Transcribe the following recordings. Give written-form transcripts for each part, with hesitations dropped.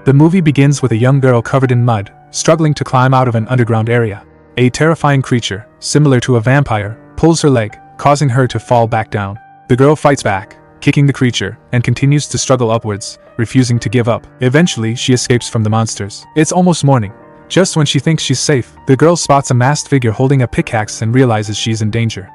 The movie begins with a young girl covered in mud, struggling to climb out of an underground area. A terrifying creature, similar to a vampire, pulls her leg, causing her to fall back down. The girl fights back, kicking the creature, and continues to struggle upwards, refusing to give up. Eventually, she escapes from the monsters. It's almost morning. Just when she thinks she's safe, the girl spots a masked figure holding a pickaxe and realizes she's in danger.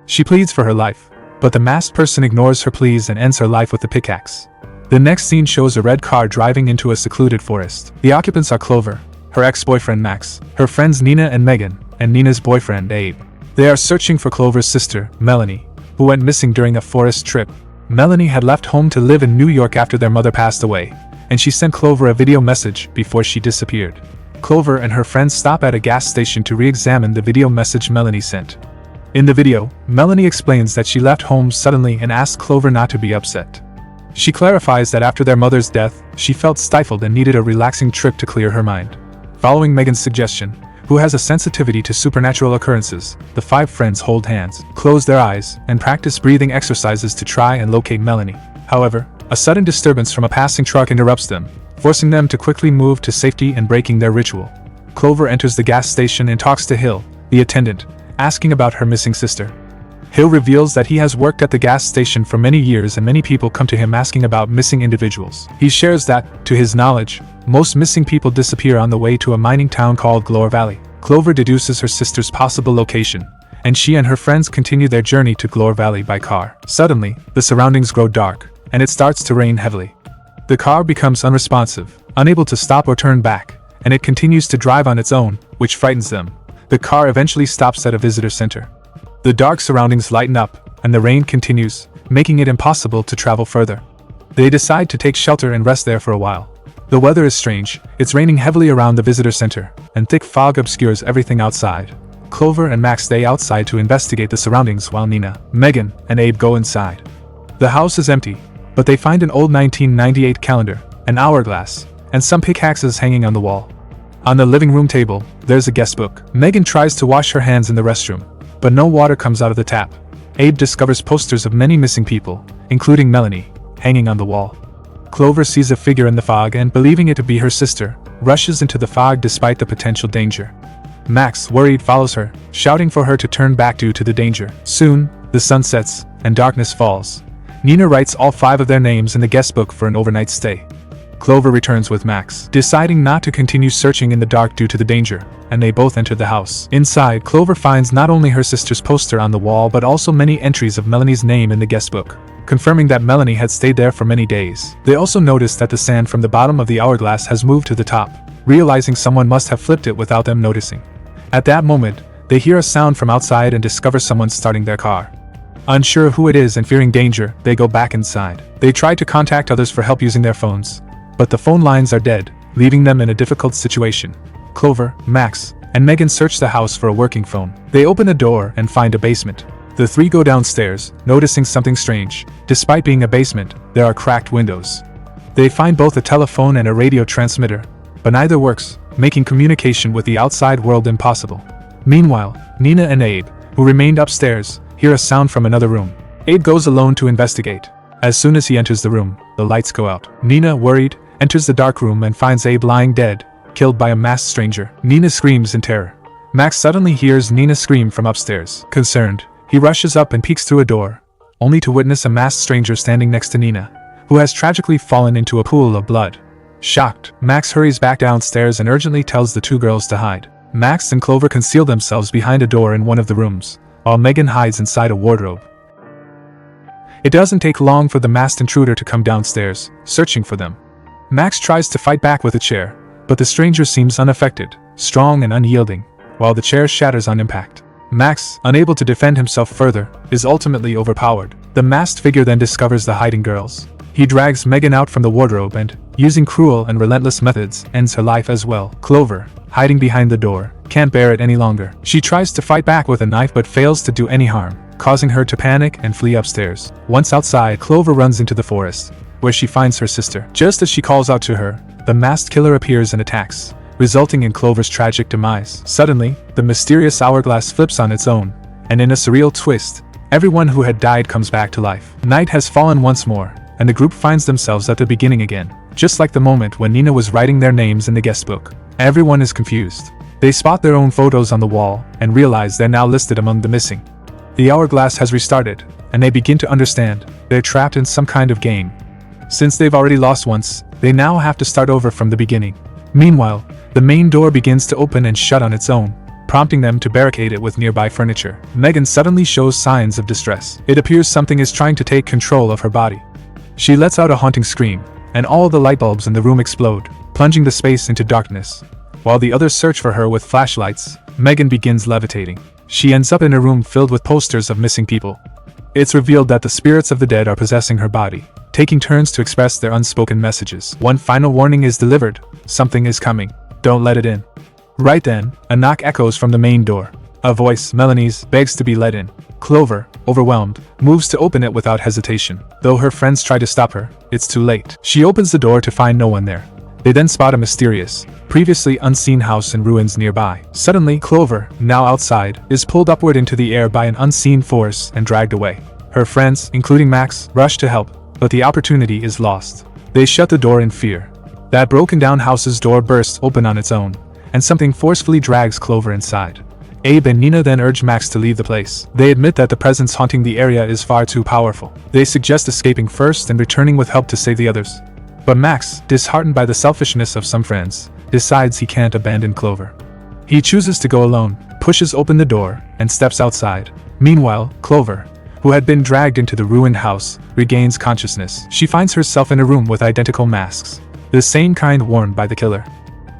She pleads for her life, but the masked person ignores her pleas and ends her life with the pickaxe. The next scene shows a red car driving into a secluded forest. The occupants are Clover, her ex-boyfriend Max, her friends Nina and Megan, and Nina's boyfriend Abe. They are searching for Clover's sister, Melanie, who went missing during a forest trip. Melanie had left home to live in New York after their mother passed away, and she sent Clover a video message before she disappeared. Clover and her friends stop at a gas station to re-examine the video message Melanie sent. In the video, Melanie explains that she left home suddenly and asked Clover not to be upset. She clarifies that after their mother's death, she felt stifled and needed a relaxing trip to clear her mind. Following Megan's suggestion, who has a sensitivity to supernatural occurrences, the five friends hold hands, close their eyes, and practice breathing exercises to try and locate Melanie. However, a sudden disturbance from a passing truck interrupts them, forcing them to quickly move to safety and breaking their ritual. Clover enters the gas station and talks to Hill, the attendant, asking about her missing sister. Hill reveals that he has worked at the gas station for many years and many people come to him asking about missing individuals. He shares that, to his knowledge, most missing people disappear on the way to a mining town called Glory Valley. Clover deduces her sister's possible location, and she and her friends continue their journey to Glory Valley by car. Suddenly, the surroundings grow dark, and it starts to rain heavily. The car becomes unresponsive, unable to stop or turn back, and it continues to drive on its own, which frightens them. The car eventually stops at a visitor center. The dark surroundings lighten up, and the rain continues, making it impossible to travel further. They decide to take shelter and rest there for a while. The weather is strange, it's raining heavily around the visitor center, and thick fog obscures everything outside. Clover and Max stay outside to investigate the surroundings while Nina, Megan, and Abe go inside. The house is empty, but they find an old 1998 calendar, an hourglass, and some pickaxes hanging on the wall. On the living room table, there's a guest book. Megan tries to wash her hands in the restroom, but no water comes out of the tap. Abe discovers posters of many missing people, including Melanie, hanging on the wall. Clover sees a figure in the fog and, believing it to be her sister, rushes into the fog despite the potential danger. Max, worried, follows her, shouting for her to turn back due to the danger. Soon, the sun sets, and darkness falls. Nina writes all 5 of their names in the guest book for an overnight stay. Clover returns with Max, deciding not to continue searching in the dark due to the danger, and they both enter the house. Inside, Clover finds not only her sister's poster on the wall but also many entries of Melanie's name in the guest book, confirming that Melanie had stayed there for many days. They also notice that the sand from the bottom of the hourglass has moved to the top, realizing someone must have flipped it without them noticing. At that moment, they hear a sound from outside and discover someone starting their car. Unsure who it is and fearing danger, they go back inside. They try to contact others for help using their phones, but the phone lines are dead, leaving them in a difficult situation. Clover, Max, and Megan search the house for a working phone. They open a door and find a basement. The 3 go downstairs, noticing something strange. Despite being a basement, there are cracked windows. They find both a telephone and a radio transmitter, but neither works, making communication with the outside world impossible. Meanwhile, Nina and Abe, who remained upstairs, hear a sound from another room. Abe goes alone to investigate. As soon as he enters the room, the lights go out. Nina, worried, enters the dark room and finds Abe lying dead, killed by a masked stranger. Nina screams in terror. Max suddenly hears Nina scream from upstairs. Concerned, he rushes up and peeks through a door, only to witness a masked stranger standing next to Nina, who has tragically fallen into a pool of blood. Shocked, Max hurries back downstairs and urgently tells the 2 girls to hide. Max and Clover conceal themselves behind a door in one of the rooms, while Megan hides inside a wardrobe. It doesn't take long for the masked intruder to come downstairs, searching for them. Max tries to fight back with a chair, but the stranger seems unaffected, strong and unyielding, while the chair shatters on impact. Max, unable to defend himself further, is ultimately overpowered. The masked figure then discovers the hiding girls. He drags Megan out from the wardrobe and, using cruel and relentless methods, ends her life as well. Clover, hiding behind the door, can't bear it any longer. She tries to fight back with a knife but fails to do any harm, causing her to panic and flee upstairs. Once outside, Clover runs into the forest, where she finds her sister. Just as she calls out to her, the masked killer appears and attacks, resulting in Clover's tragic demise. Suddenly, the mysterious hourglass flips on its own, and in a surreal twist, everyone who had died comes back to life. Night has fallen once more, and the group finds themselves at the beginning again, just like the moment when Nina was writing their names in the guest book. Everyone is confused. They spot their own photos on the wall and realize they're now listed among the missing. The hourglass has restarted, and they begin to understand they're trapped in some kind of game. Since they've already lost once, they now have to start over from the beginning. Meanwhile, the main door begins to open and shut on its own, prompting them to barricade it with nearby furniture. Megan suddenly shows signs of distress. It appears something is trying to take control of her body. She lets out a haunting scream, and all the light bulbs in the room explode, plunging the space into darkness. While the others search for her with flashlights, Megan begins levitating. She ends up in a room filled with posters of missing people. It's revealed that the spirits of the dead are possessing her body, taking turns to express their unspoken messages. One final warning is delivered: something is coming. Don't let it in. Right then, a knock echoes from the main door. A voice, Melanie's, begs to be let in. Clover, overwhelmed, moves to open it without hesitation. Though her friends try to stop her, it's too late. She opens the door to find no one there. They then spot a mysterious, previously unseen house in ruins nearby. Suddenly, Clover, now outside, is pulled upward into the air by an unseen force and dragged away. Her friends, including Max, rush to help, but the opportunity is lost. They shut the door in fear. That broken-down house's door bursts open on its own, and something forcefully drags Clover inside. Abe and Nina then urge Max to leave the place. They admit that the presence haunting the area is far too powerful. They suggest escaping first and returning with help to save the others. But Max, disheartened by the selfishness of some friends, decides he can't abandon Clover. He chooses to go alone, pushes open the door, and steps outside. Meanwhile, Clover, who had been dragged into the ruined house, regains consciousness. She finds herself in a room with identical masks, the same kind worn by the killer.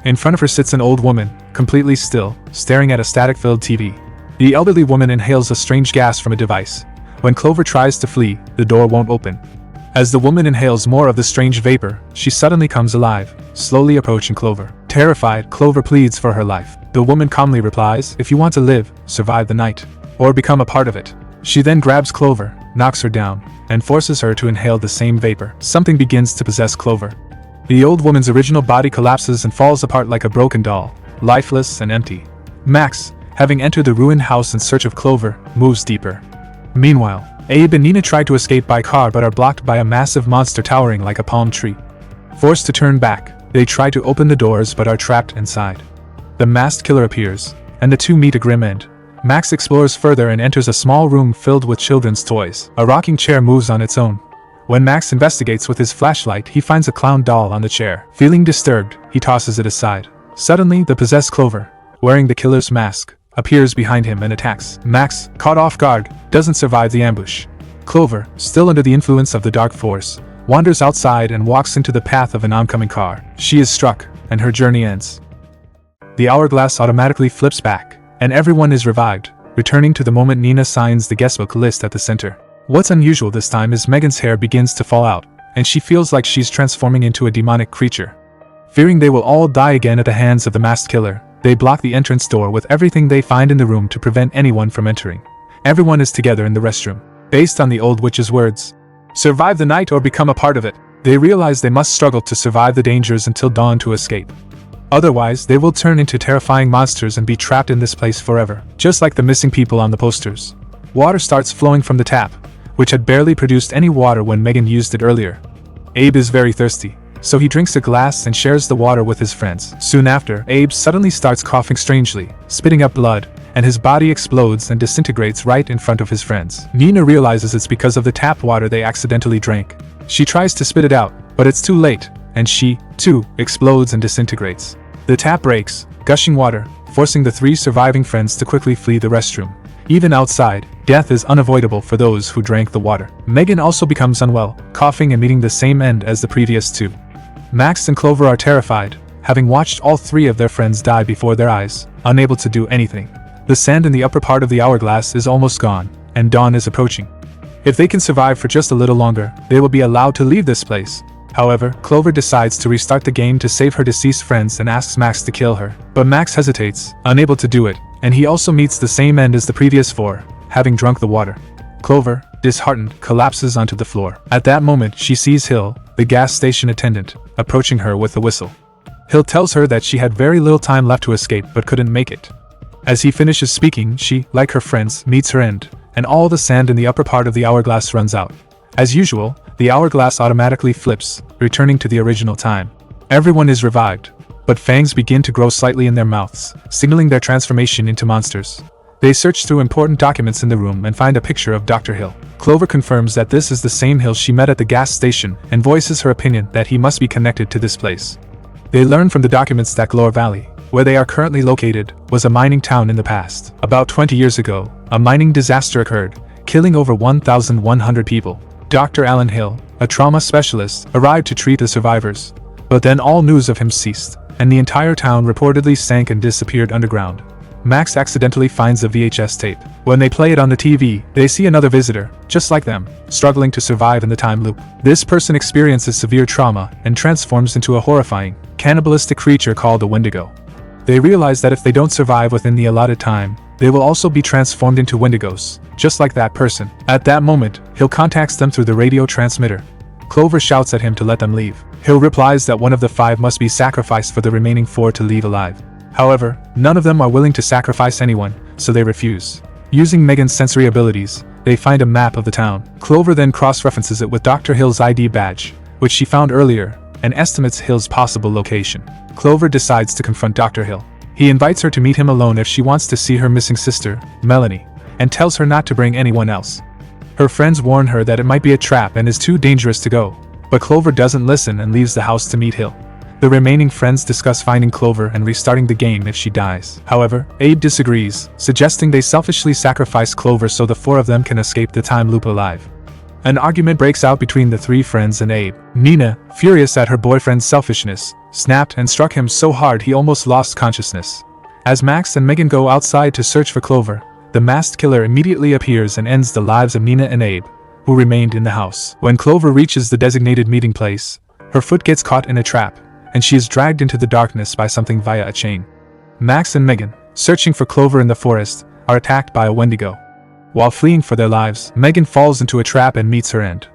In front of her sits an old woman, completely still, staring at a static-filled TV. The elderly woman inhales a strange gas from a device. When Clover tries to flee, the door won't open. As the woman inhales more of the strange vapor, she suddenly comes alive, slowly approaching Clover. Terrified, Clover pleads for her life. The woman calmly replies, "If you want to live, survive the night, or become a part of it." She then grabs Clover, knocks her down, and forces her to inhale the same vapor. Something begins to possess Clover. The old woman's original body collapses and falls apart like a broken doll, lifeless and empty. Max, having entered the ruined house in search of Clover, moves deeper. Meanwhile, Abe and Nina try to escape by car but are blocked by a massive monster towering like a palm tree. Forced to turn back, they try to open the doors but are trapped inside. The masked killer appears, and the two meet a grim end. Max explores further and enters a small room filled with children's toys. A rocking chair moves on its own. When Max investigates with his flashlight, he finds a clown doll on the chair. Feeling disturbed, he tosses it aside. Suddenly, the possessed Clover, wearing the killer's mask, appears behind him and attacks. Max, caught off guard, doesn't survive the ambush. Clover, still under the influence of the dark force, wanders outside and walks into the path of an oncoming car. She is struck, and her journey ends. The hourglass automatically flips back, and everyone is revived, returning to the moment Nina signs the guestbook list at the center. What's unusual this time is Megan's hair begins to fall out, and she feels like she's transforming into a demonic creature. Fearing they will all die again at the hands of the masked killer, they block the entrance door with everything they find in the room to prevent anyone from entering. Everyone is together in the restroom. Based on the old witch's words, "Survive the night or become a part of it," they realize they must struggle to survive the dangers until dawn to escape. Otherwise, they will turn into terrifying monsters and be trapped in this place forever. Just like the missing people on the posters. Water starts flowing from the tap, which had barely produced any water when Megan used it earlier. Abe is very thirsty, so he drinks a glass and shares the water with his friends. Soon after, Abe suddenly starts coughing strangely, spitting up blood, and his body explodes and disintegrates right in front of his friends. Nina realizes it's because of the tap water they accidentally drank. She tries to spit it out, but it's too late, and she, too, explodes and disintegrates. The tap breaks, gushing water, forcing the three surviving friends to quickly flee the restroom. Even outside, death is unavoidable for those who drank the water. Megan also becomes unwell, coughing and meeting the same end as the previous two. Max and Clover are terrified, having watched all three of their friends die before their eyes, unable to do anything. The sand in the upper part of the hourglass is almost gone, and dawn is approaching. If they can survive for just a little longer, they will be allowed to leave this place. However, Clover decides to restart the game to save her deceased friends and asks Max to kill her. But Max hesitates, unable to do it, and he also meets the same end as the previous four, having drunk the water. Clover, disheartened, collapses onto the floor. At that moment, she sees Hill, the gas station attendant, approaching her with a whistle. Hill tells her that she had very little time left to escape but couldn't make it. As he finishes speaking, she, like her friends, meets her end, and all the sand in the upper part of the hourglass runs out. As usual, the hourglass automatically flips, returning to the original time. Everyone is revived, but fangs begin to grow slightly in their mouths, signaling their transformation into monsters. They search through important documents in the room and find a picture of Dr. Hill. Clover confirms that this is the same Hill she met at the gas station and voices her opinion that he must be connected to this place. They learn from the documents that Glory Valley, where they are currently located, was a mining town in the past. About 20 years ago, a mining disaster occurred, killing over 1,100 people. Dr. Alan Hill, a trauma specialist, arrived to treat the survivors. But then all news of him ceased, and the entire town reportedly sank and disappeared underground. Max accidentally finds a VHS tape. When they play it on the TV, they see another visitor, just like them, struggling to survive in the time loop. This person experiences severe trauma and transforms into a horrifying, cannibalistic creature called a Wendigo. They realize that if they don't survive within the allotted time, they will also be transformed into Wendigos, just like that person. At that moment, Hill contacts them through the radio transmitter. Clover shouts at him to let them leave. Hill replies that one of the 5 must be sacrificed for the remaining 4 to leave alive. However, none of them are willing to sacrifice anyone, so they refuse. Using Megan's sensory abilities, they find a map of the town. Clover then cross-references it with Dr. Hill's ID badge, which she found earlier, and estimates Hill's possible location. Clover decides to confront Dr. Hill. He invites her to meet him alone if she wants to see her missing sister, Melanie, and tells her not to bring anyone else. Her friends warn her that it might be a trap and is too dangerous to go, but Clover doesn't listen and leaves the house to meet Hill. The remaining friends discuss finding Clover and restarting the game if she dies. However, Abe disagrees, suggesting they selfishly sacrifice Clover so the 4 of them can escape the time loop alive. An argument breaks out between the 3 friends and Abe. Nina, furious at her boyfriend's selfishness, snapped and struck him so hard he almost lost consciousness. As Max and Megan go outside to search for Clover, the masked killer immediately appears and ends the lives of Nina and Abe, who remained in the house. When Clover reaches the designated meeting place, her foot gets caught in a trap, and she is dragged into the darkness by something via a chain. Max and Megan, searching for Clover in the forest, are attacked by a Wendigo. While fleeing for their lives, Megan falls into a trap and meets her end.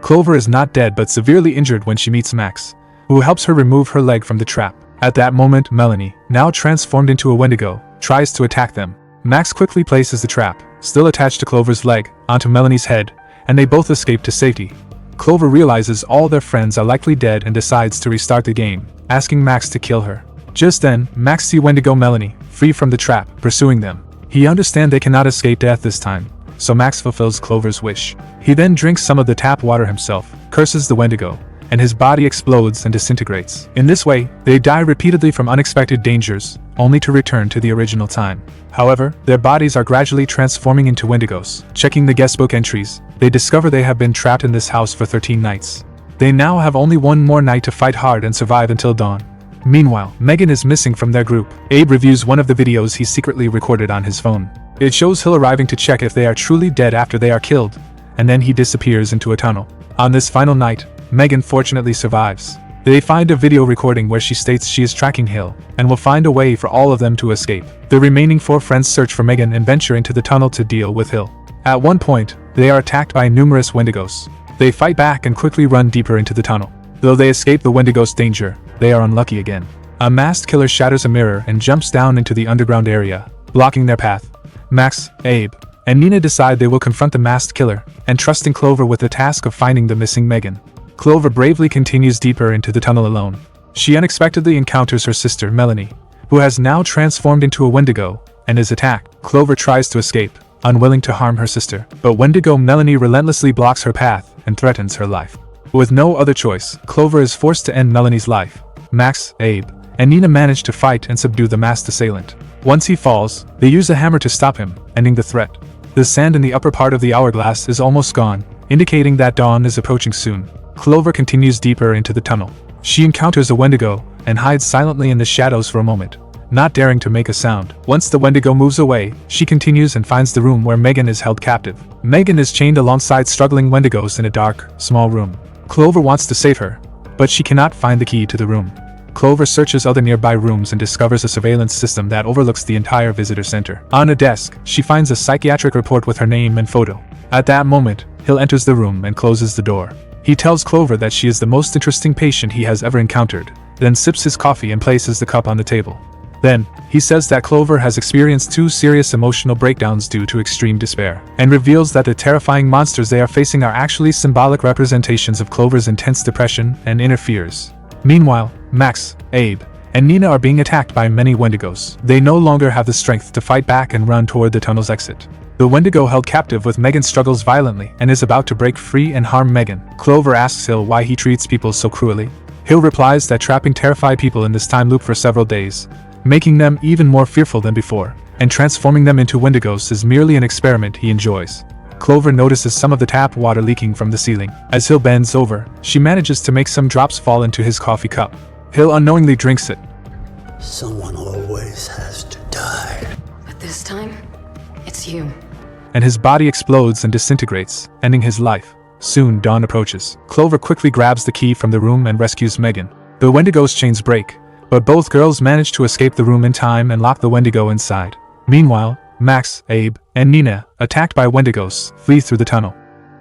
Clover is not dead but severely injured when she meets Max, who helps her remove her leg from the trap. At that moment, Melanie, now transformed into a Wendigo, tries to attack them. Max quickly places the trap, still attached to Clover's leg, onto Melanie's head, and they both escape to safety. Clover realizes all their friends are likely dead and decides to restart the game, asking Max to kill her. Just then, Max sees Wendigo Melanie, free from the trap, pursuing them. He understands they cannot escape death this time, so Max fulfills Clover's wish. He then drinks some of the tap water himself, curses the Wendigo, and his body explodes and disintegrates. In this way, they die repeatedly from unexpected dangers, only to return to the original time. However, their bodies are gradually transforming into Wendigos. Checking the guestbook entries, they discover they have been trapped in this house for 13 nights. They now have only one more night to fight hard and survive until dawn. Meanwhile, Megan is missing from their group. Abe reviews one of the videos he secretly recorded on his phone. It shows Hill arriving to check if they are truly dead after they are killed, and then he disappears into a tunnel. On this final night, Megan fortunately survives. They find a video recording where she states she is tracking Hill, and will find a way for all of them to escape. The remaining 4 friends search for Megan and venture into the tunnel to deal with Hill. At one point, they are attacked by numerous Wendigos. They fight back and quickly run deeper into the tunnel. Though they escape the Wendigos' danger, they are unlucky again. A masked killer shatters a mirror and jumps down into the underground area, blocking their path. Max, Abe, and Nina decide they will confront the masked killer, entrusting Clover with the task of finding the missing Megan. Clover bravely continues deeper into the tunnel alone. She unexpectedly encounters her sister, Melanie, who has now transformed into a Wendigo, and is attacked. Clover tries to escape, unwilling to harm her sister, but Wendigo Melanie relentlessly blocks her path and threatens her life. With no other choice, Clover is forced to end Melanie's life. Max, Abe, and Nina manage to fight and subdue the masked assailant. Once he falls, they use a hammer to stop him, ending the threat. The sand in the upper part of the hourglass is almost gone, indicating that dawn is approaching soon. Clover continues deeper into the tunnel. She encounters a Wendigo and hides silently in the shadows for a moment, not daring to make a sound. Once the Wendigo moves away, she continues and finds the room where Megan is held captive. Megan is chained alongside struggling Wendigos in a dark, small room. Clover wants to save her, but she cannot find the key to the room. Clover searches other nearby rooms and discovers a surveillance system that overlooks the entire visitor center. On a desk, she finds a psychiatric report with her name and photo. At that moment, Hill enters the room and closes the door. He tells Clover that she is the most interesting patient he has ever encountered, then sips his coffee and places the cup on the table. Then, he says that Clover has experienced 2 serious emotional breakdowns due to extreme despair, and reveals that the terrifying monsters they are facing are actually symbolic representations of Clover's intense depression and inner fears. Meanwhile, Max, Abe, and Nina are being attacked by many Wendigos. They no longer have the strength to fight back and run toward the tunnel's exit. The Wendigo held captive with Megan struggles violently and is about to break free and harm Megan. Clover asks Hill why he treats people so cruelly. Hill replies that trapping terrified people in this time loop for several days, making them even more fearful than before, and transforming them into Wendigos is merely an experiment he enjoys. Clover notices some of the tap water leaking from the ceiling. As Hill bends over, she manages to make some drops fall into his coffee cup. Hill unknowingly drinks it. Someone always has to die. But this time, it's you. And his body explodes and disintegrates, ending his life. Soon dawn approaches. Clover quickly grabs the key from the room and rescues Megan. The Wendigo's chains break, but both girls manage to escape the room in time and lock the Wendigo inside. Meanwhile, Max, Abe, and Nina, attacked by Wendigos, flee through the tunnel.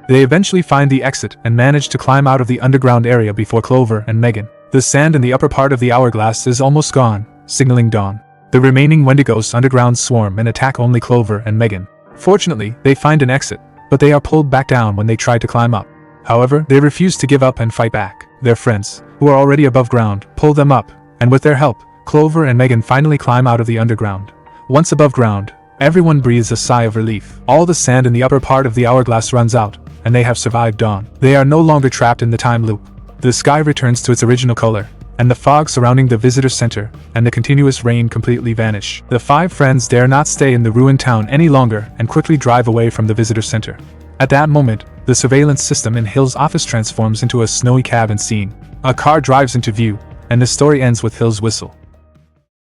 They eventually find the exit and manage to climb out of the underground area before Clover and Megan. The sand in the upper part of the hourglass is almost gone, signaling dawn. The remaining Wendigos underground swarm and attack only Clover and Megan. Fortunately, they find an exit, but they are pulled back down when they try to climb up. However, they refuse to give up and fight back. Their friends, who are already above ground, pull them up, and with their help, Clover and Megan finally climb out of the underground. Once above ground, everyone breathes a sigh of relief. All the sand in the upper part of the hourglass runs out, and they have survived dawn. They are no longer trapped in the time loop. The sky returns to its original color, and the fog surrounding the visitor center and the continuous rain completely vanish. The 5 friends dare not stay in the ruined town any longer and quickly drive away from the visitor center. At that moment, the surveillance system in Hill's office transforms into a snowy cabin scene. A car drives into view, and the story ends with Hill's whistle.